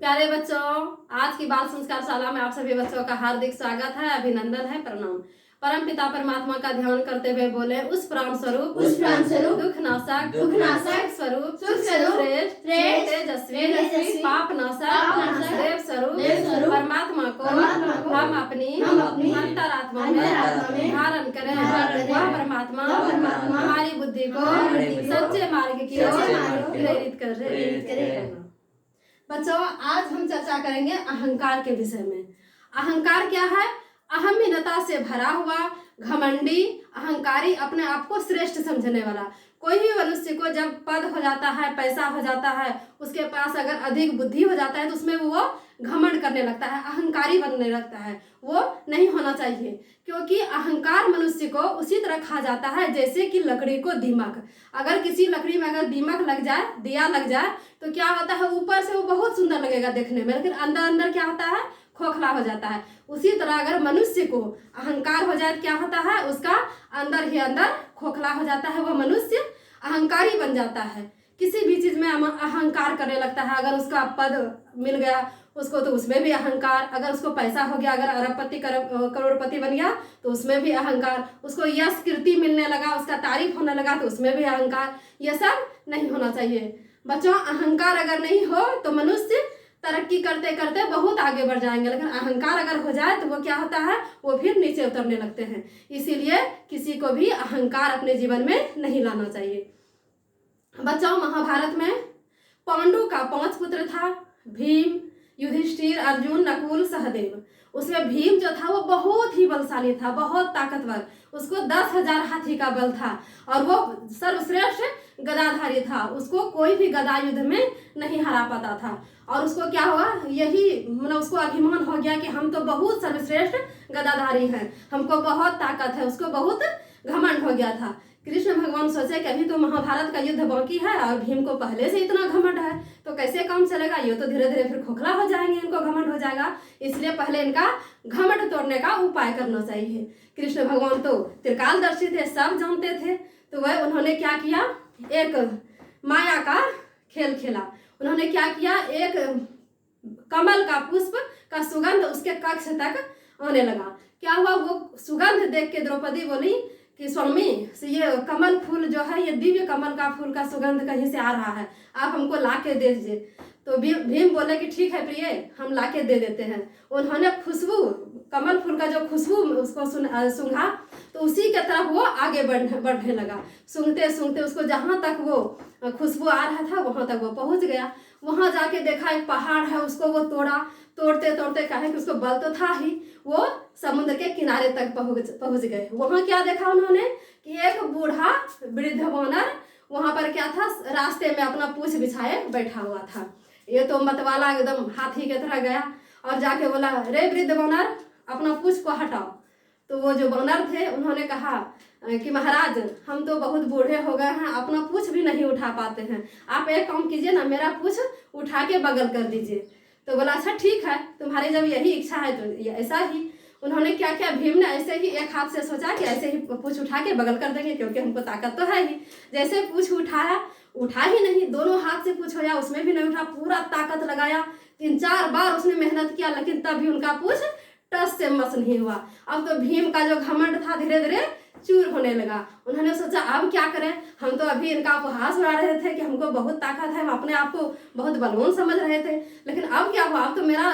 प्यारे बच्चों, आज की बाल संस्कार शाला में आप सभी बच्चों का हार्दिक स्वागत है, अभिनंदन है, प्रणाम। परम पिता परमात्मा का ध्यान करते हुए बोले, उस प्राण स्वरूप दुख नाशक स्वरूप श्रेष्ठ तेजस्वी पाप नाशक देव स्वरूप परमात्मा को हम अपनी अंतरात्मा में धारण करें। वह परमात्मा हमारी बुद्धि को सच्चे मार्ग की ओर प्रेरित करे। बच्चों, आज हम चर्चा करेंगे अहंकार के विषय में। अहंकार क्या है? अहमियता से भरा हुआ, घमंडी, अहंकारी, अपने आप को श्रेष्ठ समझने वाला। कोई भी मनुष्य को जब पद हो जाता है, पैसा हो जाता है, उसके पास अगर अधिक बुद्धि हो जाता है तो उसमें वो घमंड करने लगता है, अहंकारी बनने लगता है। वो नहीं होना चाहिए, क्योंकि अहंकार मनुष्य को उसी तरह खा जाता है जैसे कि लकड़ी को दीमक। अगर किसी लकड़ी में अगर दीमक लग जाए, दिया लग जाए, तो क्या होता है, ऊपर से वो बहुत सुंदर लगेगा देखने में, लेकिन अंदर अंदर क्या होता है, खोखला हो जाता है। उसी तरह अगर मनुष्य को अहंकार हो जाए, क्या होता है, उसका अंदर ही अंदर खोखला हो जाता है, वो मनुष्य अहंकारी बन जाता है। किसी भी चीज में अहंकार करने लगता है। अगर उसका पद मिल गया उसको तो उसमें भी अहंकार, अगर उसको पैसा हो गया, अगर अरबपति करोड़पति बन गया तो उसमें भी अहंकार, उसको यश कीर्ति मिलने लगा, उसका तारीफ होने लगा तो उसमें भी अहंकार। यह सब नहीं होना चाहिए बच्चों। अहंकार अगर नहीं हो तो मनुष्य तरक्की करते करते बहुत आगे बढ़ जाएंगे, लेकिन अहंकार अगर हो जाए तो वो क्या होता है, वो फिर नीचे उतरने लगते हैं। इसीलिए किसी को भी अहंकार अपने जीवन में नहीं लाना चाहिए। बच्चों, महाभारत में पांडु का 5 पुत्र था, भीम, युधिष्ठिर, अर्जुन, नकुल, सहदेव। उसमें भीम जो था वो बहुत ही बलशाली था, बहुत ताकतवर। उसको 10,000 हाथी का बल था और वो सर्वश्रेष्ठ गदाधारी था। उसको कोई भी गदा युद्ध में नहीं हरा पाता था। और उसको क्या हुआ, यही मतलब उसको अभिमान हो गया कि हम तो बहुत सर्वश्रेष्ठ गदाधारी हैं, हमको बहुत ताकत है। उसको बहुत घमंड हो गया था। कृष्ण भगवान सोचे कि अभी तो महाभारत का युद्ध बाकी है और भीम को पहले से इतना घमंड है तो कैसे काम चलेगा, ये तो धीरे धीरे फिर खोखला हो जाएंगे, इनको घमंड हो जाएगा। इसलिए पहले इनका घमंड तोड़ने का उपाय करना चाहिए। कृष्ण भगवान तो त्रिकालदर्शी थे, सब जानते थे। तो वह उन्होंने क्या किया, एक माया का खेल खेला। उन्होंने क्या किया, एक कमल का पुष्प का सुगंध उसके कक्ष तक आने लगा। क्या हुआ, वो सुगंध देख के द्रौपदी बोली कि स्वामी, ये कमल फूल जो है, ये दिव्य कमल का फूल का सुगंध कहीं से आ रहा है, आप हमको ला के दे दीजिए। तो भीम बोले कि ठीक है प्रिय, हम ला के दे देते हैं। उन्होंने खुशबू, कमल फूल का जो खुशबू उसको सूंघा तो उसी के तरफ वो आगे बढ़ने लगा। सूंघते सूंघते उसको जहाँ तक वो खुशबू आ रहा था वहाँ तक वो पहुँच गया। वहाँ जाके देखा एक पहाड़ है, उसको वो तोड़ा। तोड़ते तोड़ते कहे कि उसको बल तो था ही, वो समुद्र के किनारे तक पहुँच गए। वहाँ क्या देखा उन्होंने कि एक बूढ़ा वृद्ध वानर वहाँ पर क्या था, रास्ते में अपना पूंछ बिछाए बैठा हुआ था। ये तो मतवाला एकदम हाथी की तरह गया और जाके बोला, रे वृद्ध वानर, अपना पूंछ को हटाओ। तो वो जो वानर थे उन्होंने कहा कि महाराज, हम तो बहुत बूढ़े हो गए हैं, अपना पूंछ भी नहीं उठा पाते हैं, आप एक काम कीजिए ना, मेरा पूंछ उठा के बगल कर दीजिए। तो बोला अच्छा ठीक है, तुम्हारी जब यही इच्छा है तो ऐसा ही। उन्होंने क्या किया, भीम ने ऐसे ही एक हाथ से सोचा कि ऐसे ही पूंछ उठा के बगल कर देंगे, क्योंकि हमको ताकत तो है ही। जैसे पूंछ उठाया, उठा ही नहीं, दोनों हाथ से पूंछ होया, उसमें भी नहीं उठा। पूरा ताकत लगाया, 3-4 बार उसने मेहनत किया, लेकिन तब भी उनका पूंछ टस से मस नहीं हुआ। अब तो भीम का जो घमंड था धीरे धीरे चूर होने लगा। उन्होंने सोचा अब क्या करें, हम तो अभी इनका उपहास उड़ा रहे थे कि हमको बहुत ताकत है, हम अपने आप को बहुत बलवान समझ रहे थे, लेकिन अब क्या हुआ, अब तो मेरा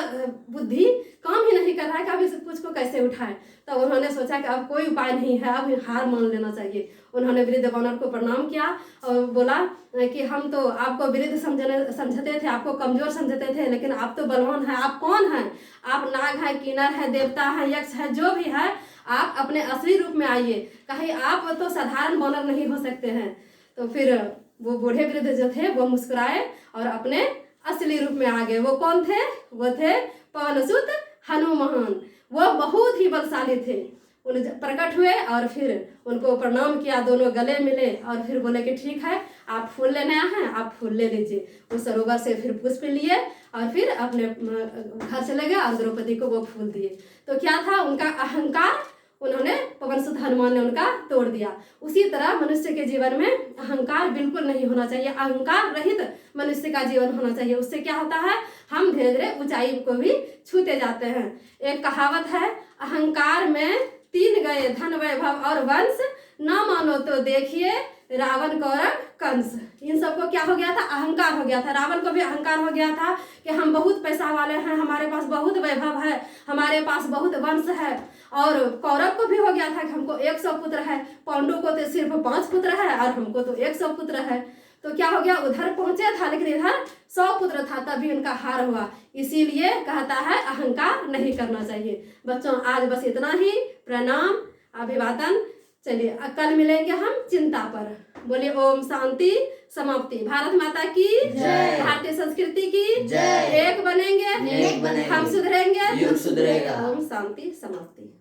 बुद्धि काम ही नहीं कर रहा है कि अब इस पूंछ को कैसे उठाएं। तो उन्होंने सोचा कि अब कोई उपाय नहीं है, अब हार मान लेना चाहिए। उन्होंने वृद्ध वानर को प्रणाम किया और बोला कि हम तो आपको वृद्ध समझते थे, आपको कमजोर समझते थे, लेकिन आप तो बलवान हैं। आप कौन हैं? आप नाग है, किन्नर है, देवता है, यक्ष है, जो भी है, आप अपने असली रूप में आइए, कहीं आप तो साधारण वानर नहीं हो सकते हैं। तो फिर वो बूढ़े वृद्ध जो थे वो मुस्कुराए और अपने असली रूप में आ गए। वो कौन थे? वो थे पवनसुत हनुमान। वो बहुत ही बलशाली थे। उन प्रकट हुए और फिर उनको प्रणाम किया, दोनों गले मिले और फिर बोले कि ठीक है, आप फूल लेने आए हैं, आप फूल ले लीजिए। उस सरोवर से फिर पुष्प लिए और फिर अपने घर चले गए और द्रौपदी को वो फूल दिए। तो क्या था, उनका अहंकार उन्होंने पवन सुत हनुमान ने उनका तोड़ दिया। उसी तरह मनुष्य के जीवन में अहंकार बिल्कुल नहीं होना चाहिए, अहंकार रहित मनुष्य का जीवन होना चाहिए। उससे क्या होता है, हम धीरे धीरे ऊंचाई को भी छूते जाते हैं। एक कहावत है, अहंकार में 3 गए धन वैभव और वंश, न मानो तो देखिए रावण कौरव कंस। इन सबको क्या हो गया था, अहंकार हो गया था। रावण को भी अहंकार हो गया था कि हम बहुत पैसा वाले हैं, हमारे पास बहुत वैभव है, हमारे पास बहुत वंश है। और कौरव को भी हो गया था कि हमको 100 पुत्र है, पांडु को तो सिर्फ 5 पुत्र है और हमको तो 100 पुत्र है। तो क्या हो गया, उधर पहुंचे था लेकिन इधर 100 पुत्र था, तभी उनका हार हुआ। इसीलिए कहता है अहंकार नहीं करना चाहिए। बच्चों आज बस इतना ही, प्रणाम, अभिवादन। चलिए कल मिलेंगे हम चिंता पर। बोलिए ओम शांति समाप्ति। भारत माता की जय, भारतीय संस्कृति की जय। एक बनेंगे, हम सुधरेंगे, युग सुधरेगा। ओम शांति समाप्ति।